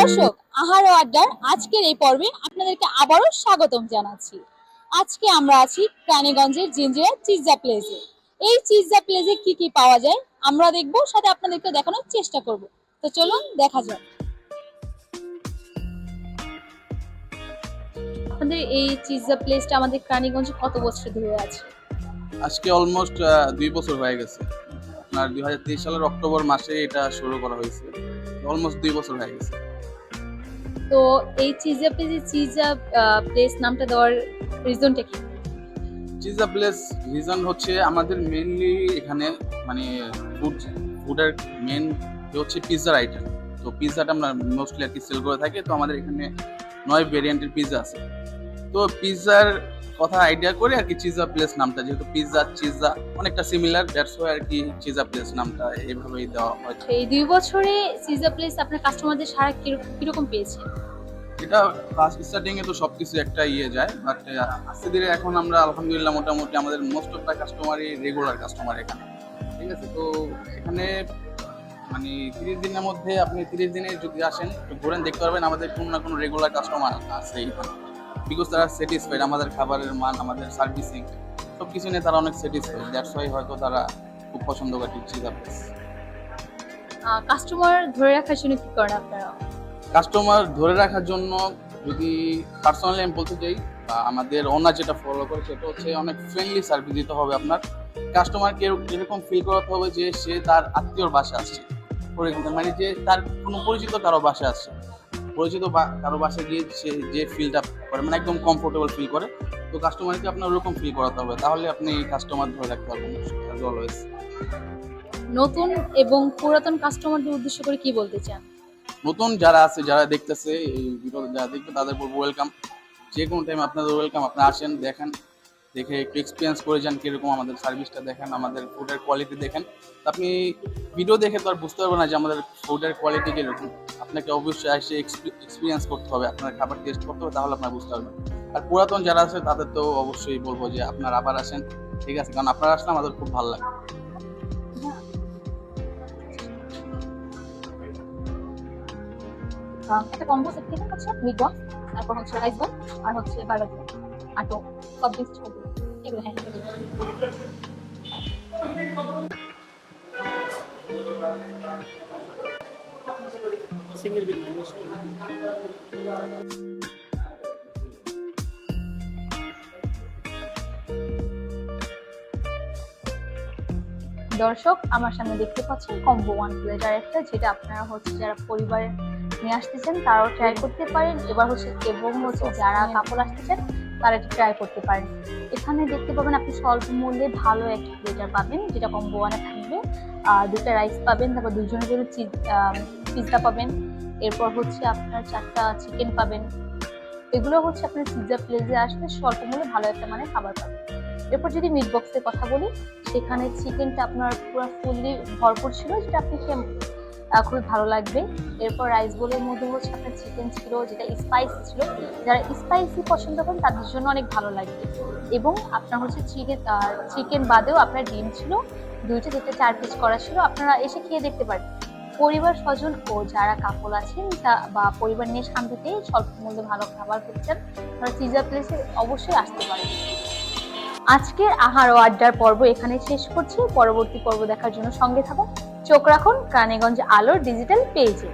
দর্শক, আহার ও আড্ডার আজকের এই পর্বে আপনাদেরকে আবারও স্বাগতম জানাচ্ছি। আজকে আমরা আছি রানীগঞ্জের জিঞ্জিরা চিৎজা প্লেসে। এই চিৎজা প্লেসে কি কি পাওয়া যায় আমরা দেখবো, সাথে আপনাদেরকে দেখানোর চেষ্টা করব। তো চলুন দেখা যাক। আপনাদের এই চিৎজা প্লেসটা আমাদের রানীগঞ্জে কত বছর ধরে আছে? আজকে অলমোস্ট 2 বছর হয়ে গেছে। আপনার 2023 সালের অক্টোবর মাসে এটা শুরু করা হয়েছে। অলমোস্ট 2 বছর হয়ে গেছে। তো এই চিৎজা প্লেসে চিৎজা প্লেস নামটা দেওয়ার রিজনটা কি? চিৎজা প্লেস রিজন হচ্ছে আমাদের মেইনলি এখানে মানে ফুডের মেইন হচ্ছে পিৎজার আইটেম। তো পিৎজাটা আমরা মোস্টলি আর কি সেল করে থাকি। তো আমাদের এখানে 9 ভেরিয়েন্টের পিৎজা আছে। তো পিৎজার কথা আইডিয়া করে আর কি চিৎজা প্লেস নামটা, যেহেতু পিৎজা চিৎজা অনেকটা সিমিলার, দ্যাটস ওয়াই আর কি চিৎজা প্লেস নামটা এইভাবেই দেওয়া হয়। এই 2 বছরে চিৎজা প্লেস আপনার কাস্টমারদের সাড়া কিরকম পেয়েছে? এটা ফার্স্ট স্টার্টিং এ তো সবকিছু একটা যায়, বাট আস্তে ধীরে এখন আমরা আলহামদুলিল্লাহ মোটামুটি আমাদের মোস্ট অফ দ্য কাস্টমারই রেগুলার কাস্টমার এখানে। ঠিক আছে, তো এখানে মানে 30 দিনের মধ্যে আপনি 30 দিনে যদি আসেন তো ঘুরেন দেখতে পারবেন আমাদের কোনো না কোনো রেগুলার কাস্টমার আছে এখানে। বিকজ তারা স্যাটিসফাইড, আমাদের খাবারের মান, আমাদের সার্ভিসিং সব কিছু নিয়ে তারা অনেক স্যাটিসফাইড। দ্যাটস ওয়াই হয়তো তারা খুব পছন্দ করে চিৎজা প্লেস। কাস্টমার ধরে রাখার জন্য কি করেন আপনারা? কাস্টমার ধরে রাখার জন্য যদি পার্সোনালি আমি বলতে চাই, বা আমাদের ওনার যেটা ফলো করে সেটা হচ্ছে অনেক ফ্রেন্ডলি সার্ভিস দিতে হবে। আপনার কাস্টমারকে এরকম ফিল করাতে হবে যে সে তার আত্মীয়র বাসায় আসছে, মানে যে তার কোনো পরিচিত কারো বাসায় আসছে, পরিচিত কারো বাসায় গিয়ে সে যে ফিলটা করে মানে একদম কমফোর্টেবল ফিল করে। তো কাস্টমারকে আপনার ওরকম ফিল করাতে হবে, তাহলে আপনি কাস্টমার ধরে রাখতে পারবেন অলওয়েজ। নতুন এবং পুরাতন কাস্টমারদের উদ্দেশ্য করে কি বলতে চান? নতুন যারা আছে, যারা দেখতেছে এই ভিডিও, যারা দেখবে তাদের বলবো ওয়েলকাম। যে কোনো টাইম আপনাদের ওয়েলকাম, আপনারা আসেন, দেখেন, দেখে একটু এক্সপিরিয়েন্স করে যান কীরকম আমাদের সার্ভিসটা দেখেন, আমাদের ফুডের কোয়ালিটি দেখেন। আপনি ভিডিও দেখে তো আর বুঝতে পারবেন না যে আমাদের ফুডের কোয়ালিটি কীরকম। আপনাকে অবশ্যই এসে এক্সপিরিয়েন্স করতে হবে, আপনার খাবার টেস্ট করতে হবে, তাহলে আপনারা বুঝতে পারবেন। আর পুরাতন যারা আছে তাদের তো অবশ্যই বলবো যে আপনারা আবার আসেন, ঠিক আছে, কারণ আপনারা আসলে আমাদের খুব ভালো লাগে। একটা কম্বো সেট থেকে হচ্ছে মিট বক্স, তারপর হচ্ছে রাইস বল, আর হচ্ছে বার্গার বল, আর তো সব ডিশ এগুলো। হ্যাঁ, দর্শক আমার সামনে দেখতে পাচ্ছেন কম্বো 1 প্লেটার একটা, যেটা আপনারা হচ্ছে যারা পরিবারে নিয়ে আসতেছেন তারাও ট্রাই করতে পারেন, এবার হচ্ছে এবং হচ্ছে যারা কাপড় আসতেছেন তারা এটা ট্রাই করতে পারেন। এখানে দেখতে পাবেন আপনি স্বল্প মূল্যে ভালো একটা প্লেটার পাবেন, যেটা কম্বো 1 থাকবে। 2টা রাইস পাবেন, তারপর 2 জনের জন্য পিৎজা পাবেন, এরপর হচ্ছে আপনার 4টা চিকেন পাবেন। এগুলো হচ্ছে আপনার পিৎজা প্লেসে আসলে স্বল্প মূল্যে ভালো একটা মানে খাবার পাবেন। এরপর যদি মিট বক্সের কথা বলি, সেখানে চিকেনটা আপনার পুরো ফুললি ভরপুর ছিল, যেটা আপনি খেয়ে খুবই ভালো লাগবে। এরপর রাইস বোলের মধ্যে হচ্ছে আপনার চিকেন ছিল, যেটা স্পাইসি ছিল, যারা স্পাইসি পছন্দ করেন তাদের জন্য অনেক ভালো লাগবে। এবং আপনার হচ্ছে চিকেন বাদেও আপনার ডিম ছিল 2টা, যেটা 4 পিস করা ছিল। আপনারা এসে খেয়ে দেখতে পারেন। পরিবার স্বজন ও যারা কাপল আছেন বা পরিবার নিয়ে শান্তিতে স্বল্প মূল্যে ভালো খাবার খেতে চান, তারা চিৎজা প্লেসে অবশ্যই আসতে পারেন। আজকের আহার ও আড্ডার পর্ব এখানে শেষ করছি। পরবর্তী পর্ব দেখার জন্য সঙ্গে থাকুন, চোখ রাখুন রানীগঞ্জ আলোর ডিজিটাল পেজে।